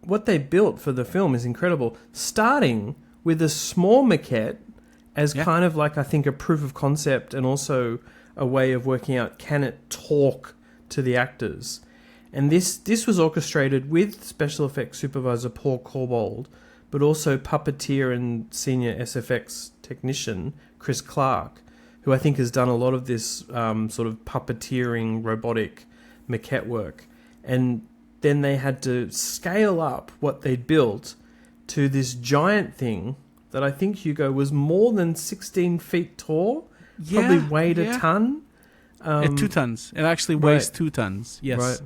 what they built for the film is incredible. Starting with a small maquette as kind of like, I think, a proof of concept and also a way of working out, can it talk to the actors? And this was orchestrated with special effects supervisor Paul Corbold, but also puppeteer and senior SFX technician Chris Clark, who I think has done a lot of this sort of puppeteering robotic maquette work. And then they had to scale up what they'd built to this giant thing that I think, Hugo, was more than 16 feet tall, probably weighed a ton. 2 tons. It actually weighs 2 tons. Yes. Right.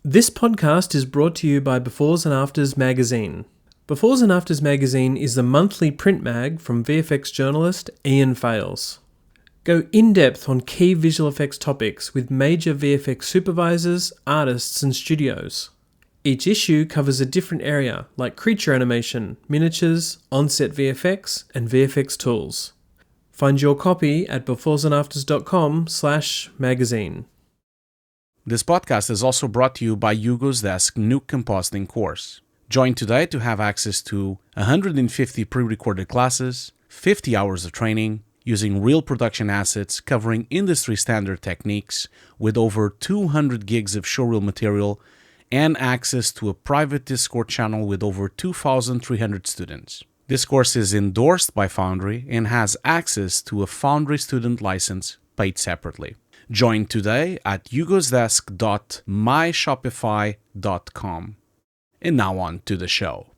This podcast is brought to you by Befores and Afters magazine. Befores and Afters magazine is the monthly print mag from VFX journalist Ian Fales. Go in-depth on key visual effects topics with major VFX supervisors, artists and studios. Each issue covers a different area like creature animation, miniatures, on-set VFX and VFX tools. Find your copy at beforesandafters.com/magazine. This podcast is also brought to you by HUGOSDESK new compositing course. Join today to have access to 150 pre-recorded classes, 50 hours of training, using real production assets covering industry standard techniques with over 200 gigs of showreel material and access to a private Discord channel with over 2,300 students. This course is endorsed by Foundry and has access to a Foundry student license paid separately. Join today at hugosdesk.myshopify.com. And now on to the show.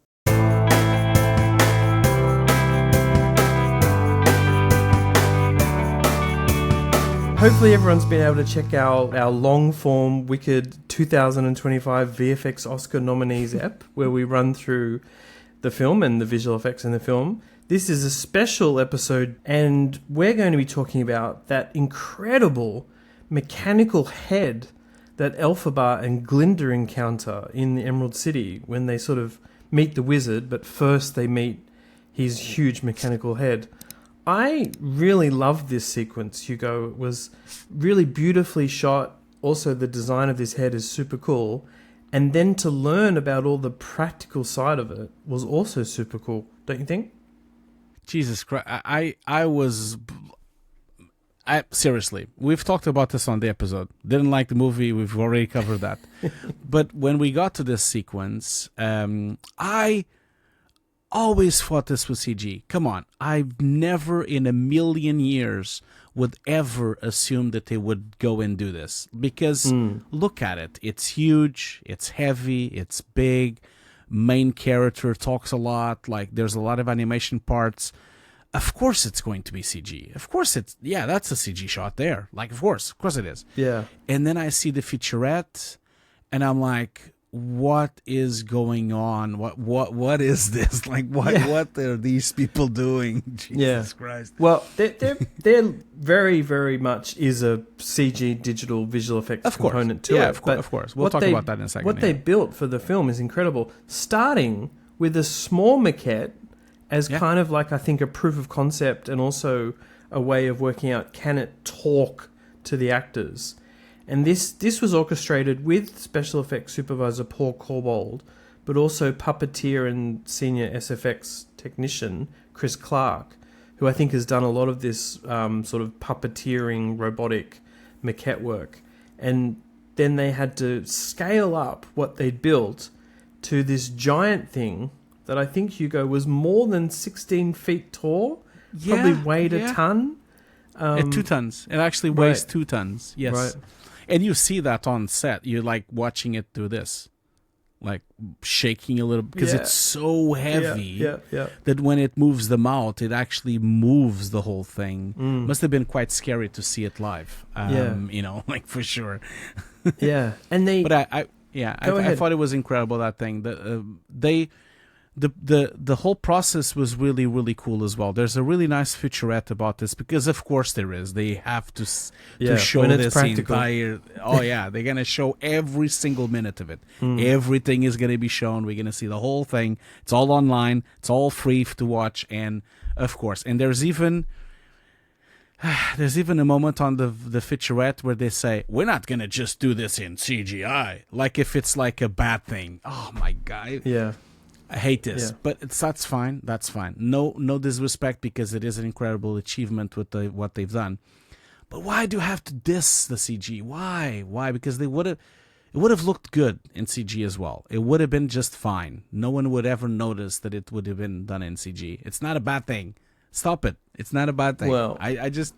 Hopefully everyone's been able to check out our long-form Wicked 2025 VFX Oscar nominees ep, where we run through the film and the visual effects in the film. This is a special episode, and we're going to be talking about that incredible mechanical head that Elphaba and Glinda encounter in the Emerald City when they sort of meet the wizard, but first they meet his huge mechanical head. I really loved this sequence, Hugo. It was really beautifully shot. Also, the design of this head is super cool. And then to learn about all the practical side of it was also super cool, don't you think? Jesus Christ. Seriously, we've talked about this on the episode. Didn't like the movie. We've already covered that. But when we got to this sequence, I always thought this was CG. Come on. I've never in a million years would ever assume that they would go and do this. Because look at it. It's huge. It's heavy. It's big. Main character talks a lot. Like, there's a lot of animation parts. Of course it's going to be CG. Of course that's a CG shot there. Like, of course it is. Yeah. And then I see the featurette, and I'm like, what is going on? What is this? Like, what are these people doing? Jesus Christ. Well, they're very, very much is a CG digital visual effects component to it. Yeah, of course. We'll talk about that in a second. What they built for the film is incredible. Starting with a small maquette as kind of like, I think, a proof of concept and also a way of working out, can it talk to the actors? And this was orchestrated with special effects supervisor Paul Corbold, but also puppeteer and senior SFX technician Chris Clark, who I think has done a lot of this sort of puppeteering robotic maquette work. And then they had to scale up what they'd built to this giant thing that I think, Hugo, was more than 16 feet tall, probably weighed a ton. 2 tons. It actually weighs 2 tons. Yes. Right. And you see that on set. You're like watching it through this, like shaking a little, because it's so heavy that when it moves them out, it actually moves the whole thing. Must have been quite scary to see it live. You know, like, for sure. Yeah. And they... But I thought it was incredible, that thing. The whole process was really, really cool as well. There's a really nice featurette about this because, of course, there is. They have to show this practical. Entire. Oh yeah, they're gonna show every single minute of it. Everything is gonna be shown. We're gonna see the whole thing. It's all online. It's all free to watch. And of course, and there's even There's even a moment on the featurette where they say, we're not going to just do this in CGI. Like if it's like a bad thing. Oh, my God. Yeah. I hate this. Yeah. But that's fine. That's fine. No disrespect, because it is an incredible achievement with what they've done. But why do you have to diss the CG? Why? Because it would have looked good in CG as well. It would have been just fine. No one would ever notice that it would have been done in CG. It's not a bad thing. Stop it. It's not a bad thing. Well, I just...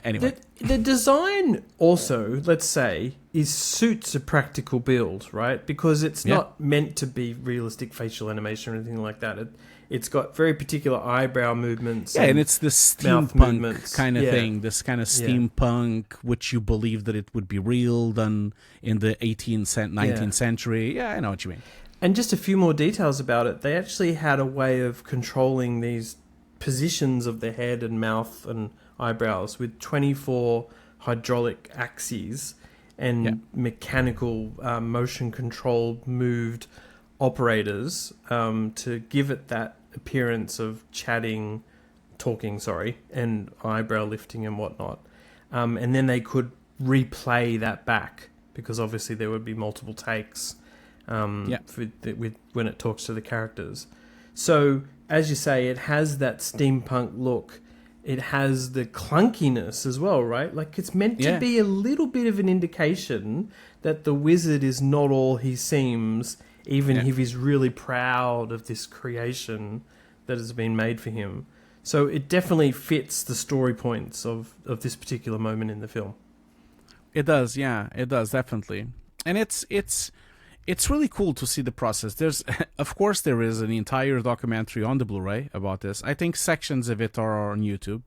anyway. The design also, let's say, suits a practical build, right? Because it's not meant to be realistic facial animation or anything like that. It's got very particular eyebrow movements. Yeah, and it's this steampunk kind of thing. This kind of steampunk, which you believe that it would be real, done in the 19th century. Yeah, I know what you mean. And just a few more details about it. They actually had a way of controlling these positions of the head and mouth and eyebrows with 24 hydraulic axes and mechanical motion controlled moved operators to give it that appearance of talking, and eyebrow lifting and whatnot. And then they could replay that back, because obviously there would be multiple takes with when it talks to the characters. So, as you say, it has that steampunk look. It has the clunkiness as well, right? Like, it's meant to be a little bit of an indication that the wizard is not all he seems, even if he's really proud of this creation that has been made for him. So it definitely fits the story points of this particular moment in the film. It does, yeah. It does, definitely. And it's really cool to see the process. There's, of course, there is an entire documentary on the Blu-ray about this. I think sections of it are on YouTube.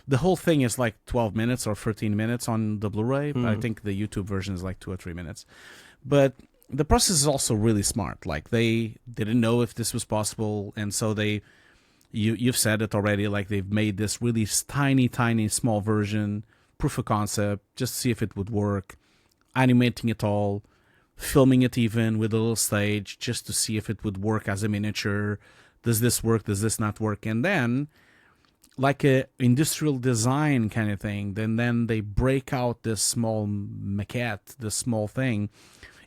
The whole thing is like 12 minutes or 13 minutes on the Blu-ray. But I think the YouTube version is like 2 or 3 minutes. But the process is also really smart. Like, they didn't know if this was possible, and so you've said it already, like they've made this really tiny, small version, proof of concept, just to see if it would work, animating it all, filming it even with a little stage, just to see if it would work as a miniature. Does this work? Does this not work? And then, like a industrial design kind of thing, then they break out this small maquette, this small thing,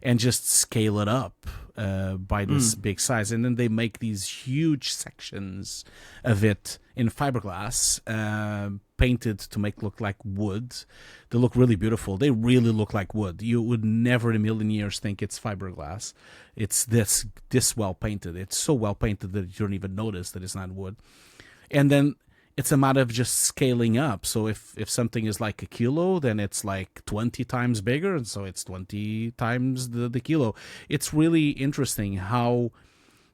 and just scale it up by this big size. And then they make these huge sections of it in fiberglass, painted to make look like wood. They look really beautiful. They really look like wood. You would never in a million years think it's fiberglass. It's this well painted. It's so well painted that you don't even notice that it's not wood. And then it's a matter of just scaling up. So if something is like a kilo, then it's like 20 times bigger, and so it's 20 times the kilo. It's really interesting how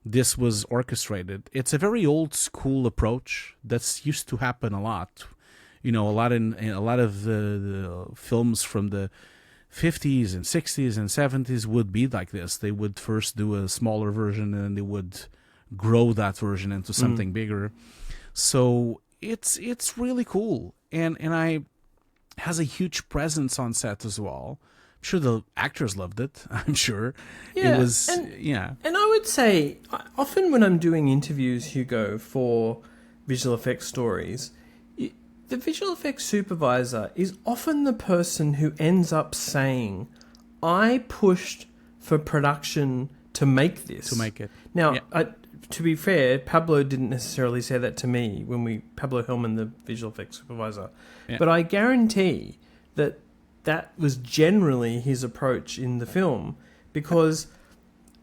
this was orchestrated. It's a very old school approach that's used to happen a lot. You know, in a lot of the films from the 50s and 60s and 70s would be like this. They would first do a smaller version, and then they would grow that version into something bigger. So it's really cool, and has a huge presence on set as well. I'm sure the actors loved it. I'm sure it was. And I would say often when I'm doing interviews, Hugo, for visual effects stories, the visual effects supervisor is often the person who ends up saying, "I pushed for production to make this." To make it now. To be fair, Pablo didn't necessarily say that to me Pablo Hellman, the visual effects supervisor. Yeah. But I guarantee that was generally his approach in the film, because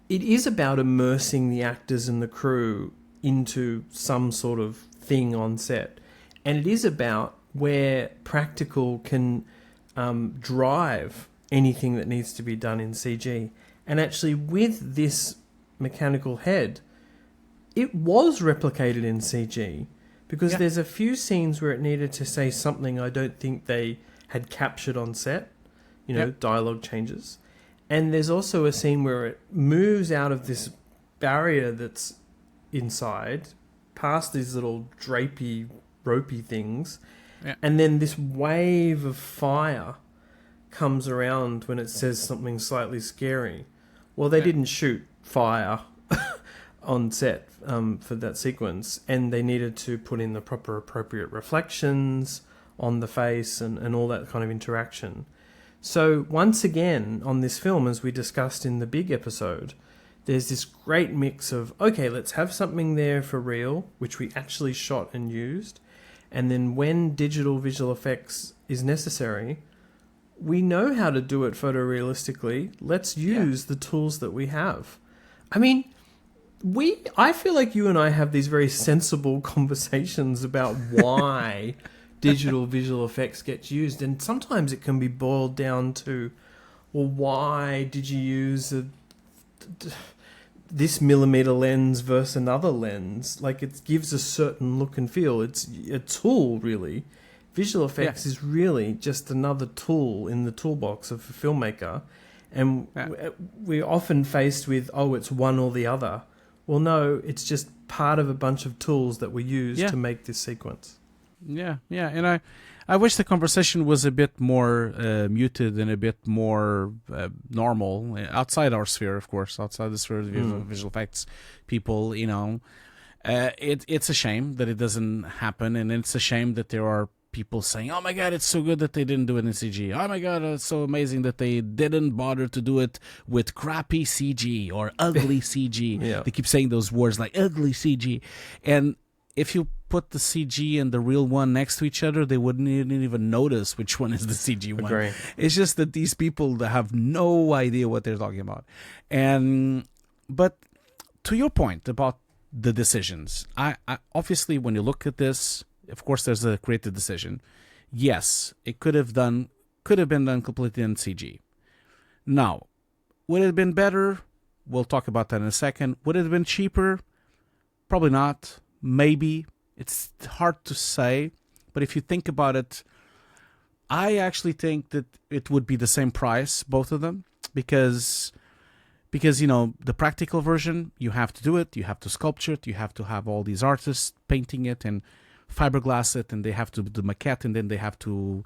it is about immersing the actors and the crew into some sort of thing on set. And it is about where practical can drive anything that needs to be done in CG. And actually, with this mechanical head, it was replicated in CG, because there's a few scenes where it needed to say something I don't think they had captured on set, dialogue changes. And there's also a scene where it moves out of this barrier that's inside, past these little drapey, ropey things, and then this wave of fire comes around when it says something slightly scary. Well, they didn't shoot fire on set for that sequence, and they needed to put in the proper appropriate reflections on the face and all that kind of interaction. So once again on this film, as we discussed in the big episode, there's this great mix of, okay, let's have something there for real, which we actually shot and used, and then when digital visual effects is necessary, we know how to do it photorealistically. Let's use the tools that we have. I mean, I feel like you and I have these very sensible conversations about why digital visual effects gets used, and sometimes it can be boiled down to, well, why did you use this millimeter lens versus another lens? Like, it gives a certain look and feel. It's a tool, really. Visual effects is really just another tool in the toolbox of a filmmaker, and we're often faced with, oh, it's one or the other. Well, no, it's just part of a bunch of tools that we use to make this sequence. Yeah, and I wish the conversation was a bit more muted and a bit more normal, outside our sphere, of course, outside the sphere of visual effects people, you know. It's a shame that it doesn't happen, and it's a shame that there are people saying, oh my God, it's so good that they didn't do it in CG. Oh my God, it's so amazing that they didn't bother to do it with crappy CG or ugly CG. They keep saying those words like ugly CG. And if you put the CG and the real one next to each other, they wouldn't even notice which one is the CG one. Agree. It's just that these people have no idea what they're talking about. But to your point about the decisions, I obviously, when you look at this, of course, there's a creative decision. Yes, it could have been done completely in CG. Now, would it have been better? We'll talk about that in a second. Would it have been cheaper? Probably not. Maybe. It's hard to say. But if you think about it, I actually think that it would be the same price, both of them, because you know, the practical version, you have to do it, you have to sculpture it, you have to have all these artists painting it and fiberglass it, and they have to do the maquette, and then they have to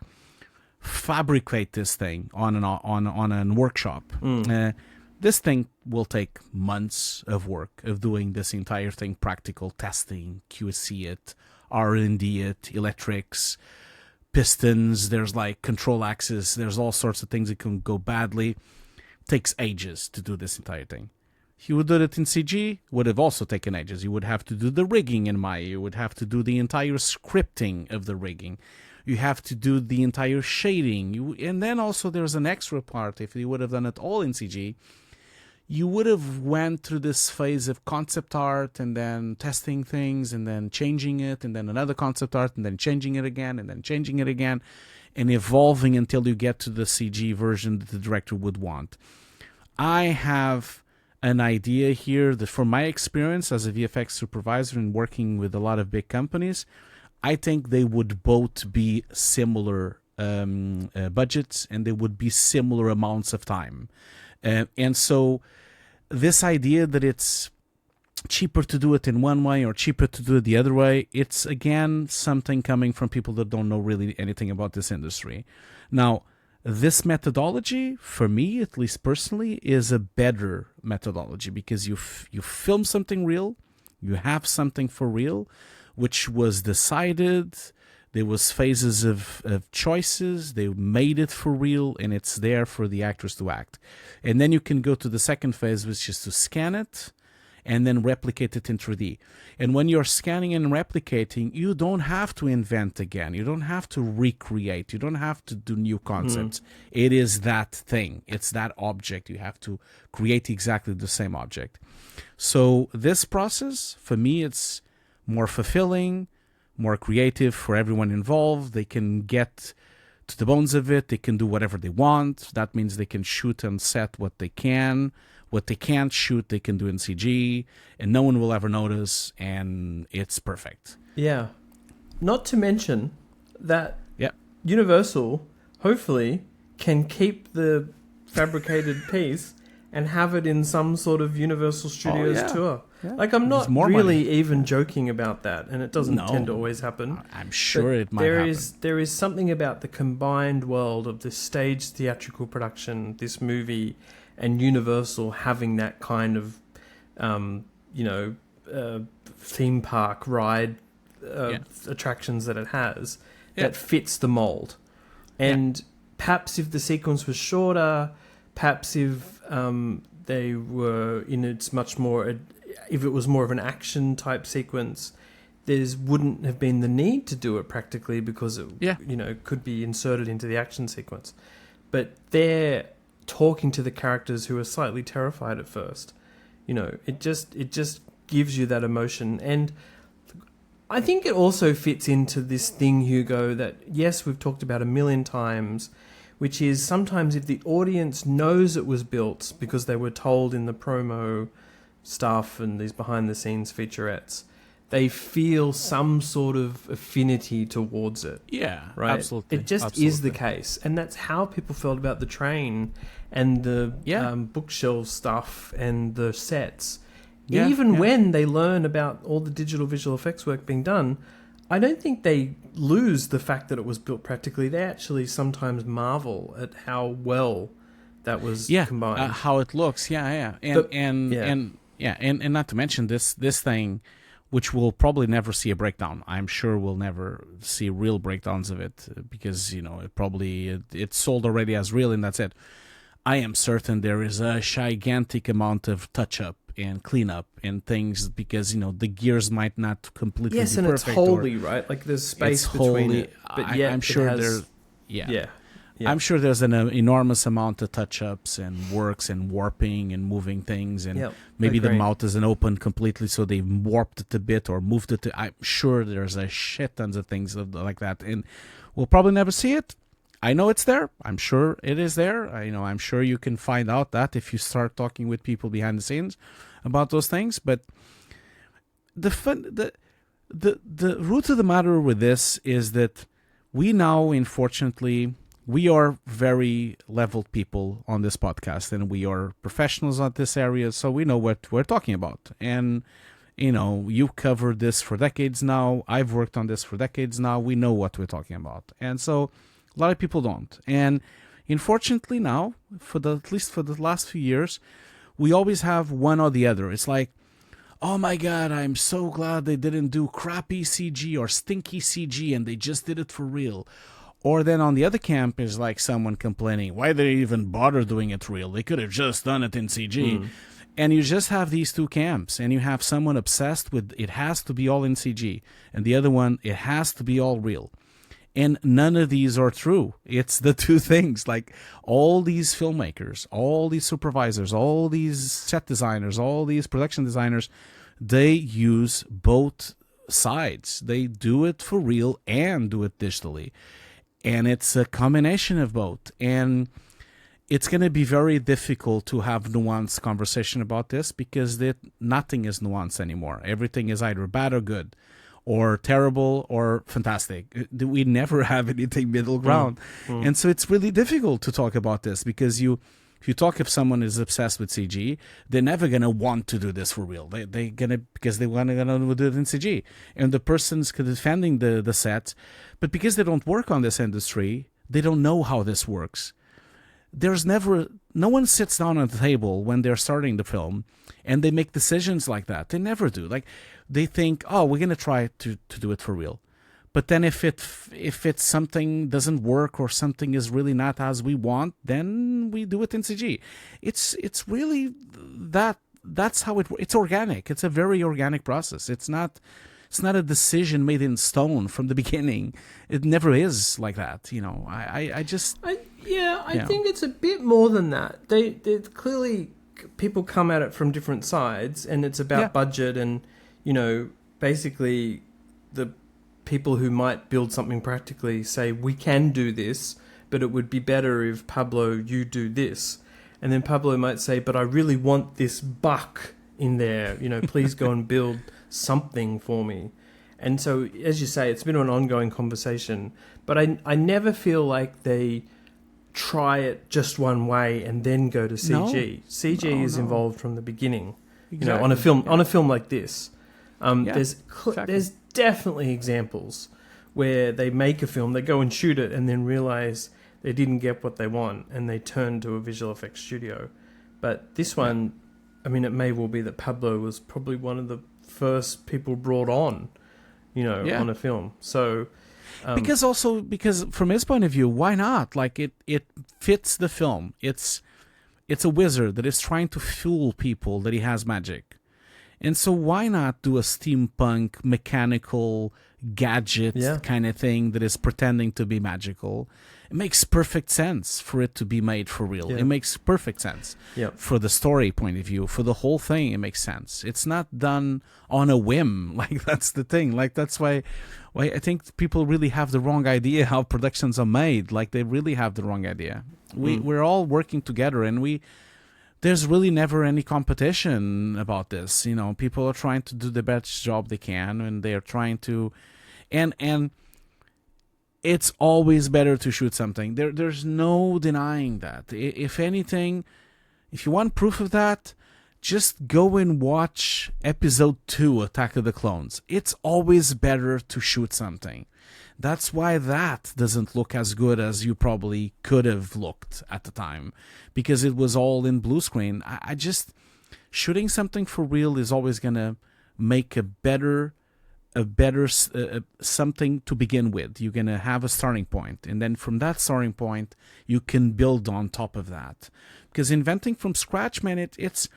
fabricate this thing on a workshop. This thing will take months of work of doing this entire thing, practical testing, QC it, R&D it, electrics, pistons, there's like control axis, there's all sorts of things that can go badly. It takes ages to do this entire thing. If you would do it in CG, would have also taken ages. You would have to do the rigging in Maya. You would have to do the entire scripting of the rigging. You have to do the entire shading. And then also there's an extra part. If you would have done it all in CG, you would have went through this phase of concept art and then testing things and then changing it and then another concept art and then changing it again and then changing it again and evolving until you get to the CG version that the director would want. I have an idea here that from my experience as a VFX supervisor and working with a lot of big companies, I think they would both be similar budgets and they would be similar amounts of time. And so this idea that it's cheaper to do it in one way or cheaper to do it the other way, it's again something coming from people that don't know really anything about this industry. Now, this methodology, for me, at least personally, is a better methodology because you film something real, you have something for real, which was decided. There was phases of choices. They made it for real, and it's there for the actors to act. And then you can go to the second phase, which is to scan it and then replicate it in 3D. And when you're scanning and replicating, you don't have to invent again. You don't have to recreate. You don't have to do new concepts. It is that thing. It's that object. You have to create exactly the same object. So this process, for me, it's more fulfilling, more creative for everyone involved. They can get to the bones of it. They can do whatever they want. That means they can shoot on set what they can. What they can't shoot, they can do in CG, and no one will ever notice, and it's perfect. Yeah. Not to mention that Universal, hopefully, can keep the fabricated piece and have it in some sort of Universal Studios tour. Yeah. Like, I'm not really even joking about that, and it doesn't tend to always happen. I'm sure it might happen. There is something about the combined world of this staged theatrical production, this movie, and Universal having that kind of theme park ride attractions that it has that fits the mold. And perhaps if the sequence was shorter, perhaps if they were if it was more of an action type sequence, there wouldn't have been the need to do it practically because it could be inserted into the action sequence. But they're talking to the characters who are slightly terrified at first. It just gives you that emotion. And I think it also fits into this thing, Hugo, that yes, we've talked about a million times, which is sometimes if the audience knows it was built because they were told in the promo stuff and these behind-the-scenes featurettes, they feel some sort of affinity towards it. Yeah, right? Absolutely. It just is the case. And that's how people felt about the train and the bookshelf stuff and the sets. Even when they learn about all the digital visual effects work being done, I don't think they lose the fact that it was built practically. They actually sometimes marvel at how well that was combined. How it looks, and not to mention this thing, which we'll probably never see a breakdown. I'm sure we'll never see real breakdowns of it because it's sold already as real and that's it. I am certain there is a gigantic amount of touch-up and cleanup and things because the gears might not completely be perfect. Yes, and it's wholly right. Like there's space between it, but yet I'm sure I'm sure there's an enormous amount of touch-ups and works and warping and moving things, and maybe the mouth isn't open completely, so they warped it a bit or moved it. I'm sure there's a shit tons of things like that, and we'll probably never see it. I know it's there. I'm sure it is there. I'm sure you can find out that if you start talking with people behind the scenes about those things. But the root of the matter with this is that we now, unfortunately, we are very leveled people on this podcast, and we are professionals on this area, so we know what we're talking about. And you covered this for decades now. I've worked on this for decades now. We know what we're talking about, and so a lot of people don't. And unfortunately now, at least for the last few years, we always have one or the other. It's like, oh my God, I'm so glad they didn't do crappy CG or stinky CG and they just did it for real. Or then on the other camp is like someone complaining, why did they even bother doing it real? They could have just done it in CG. And you just have these two camps, and you have someone obsessed with it has to be all in CG, and the other one, it has to be all real. And none of these are true. It's the two things. Like all these filmmakers, all these supervisors, all these set designers, all these production designers, they use both sides. They do it for real and do it digitally. And it's a combination of both. And it's going to be very difficult to have nuanced conversation about this because nothing is nuanced anymore. Everything is either bad or good, or terrible or fantastic. We never have anything middle ground. And so it's really difficult to talk about this because if you talk if someone is obsessed with CG, they're never going to want to do this for real. They're going to, because they want to do it in CG. And the person's defending the set, but because they don't work on this industry, they don't know how this works. No one sits down at the table when they're starting the film and they make decisions like that. They never do. Like they think, oh, we're going to try to do it for real. But then if it's something doesn't work or something is really not as we want, then we do it in CG. It's really that's how it's organic. It's a very organic process. It's not a decision made in stone from the beginning. It never is like that. I think it's a bit more than that. They clearly people come at it from different sides, and it's about budget and basically the people who might build something practically say we can do this, but it would be better if Pablo you do this, and then Pablo might say, but I really want this buck in there. Please go and build something for me. And so, as you say, it's been an ongoing conversation, but I never feel like they try it just one way and then go to CG. No. CG is involved from the beginning. Exactly. On a film like this. There's definitely examples where they make a film, they go and shoot it, and then realize they didn't get what they want, and they turn to a visual effects studio. But this one, I mean, it may well be that Pablo was probably one of the first people brought on, Yeah. on a film. So Because from his point of view, why not? Like it fits the film. It's a wizard that is trying to fool people that he has magic. And so why not do a steampunk mechanical gadget kind of thing that is pretending to be magical? It makes perfect sense for it to be made for real. Yeah. It makes perfect sense for the story point of view. For the whole thing, it makes sense. It's not done on a whim. Like, that's the thing. Like, that's why I think people really have the wrong idea how productions are made. Like, they really have the wrong idea. We're all working together, and there's really never any competition about this. People are trying to do the best job they can, and they're trying to, and it's always better to shoot something. There's no denying that. If anything, if you want proof of that, just go and watch episode 2, Attack of the Clones. It's always better to shoot something. That's why that doesn't look as good as you probably could have looked at the time, because it was all in blue screen. I just, shooting something for real is always going to make a better something to begin with. You're going to have a starting point, and then from that starting point, you can build on top of that. Because inventing from scratch, man, it's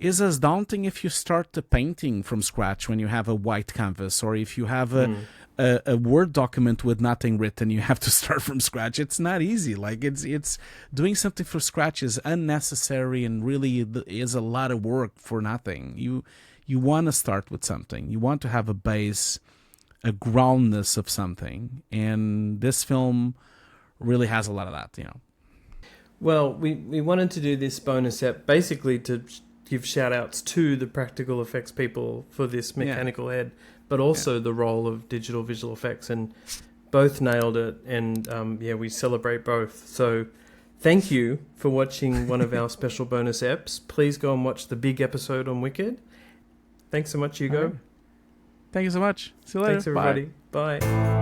as daunting if you start the painting from scratch when you have a white canvas, or if you have a Word document with nothing written, you have to start from scratch. It's not easy. Like, it's doing something from scratch is unnecessary and really is a lot of work for nothing. You want to start with something. You want to have a base, a groundness of something, and this film really has a lot of that. Well, we wanted to do this bonus app basically to give shout outs to the practical effects people for this mechanical head, but also the role of digital visual effects, and both nailed it. And we celebrate both. So thank you for watching one of our special bonus apps. Please go and watch the big episode on Wicked. Thanks so much, Hugo. Thank you so much. See you later. Thanks, everybody. Bye.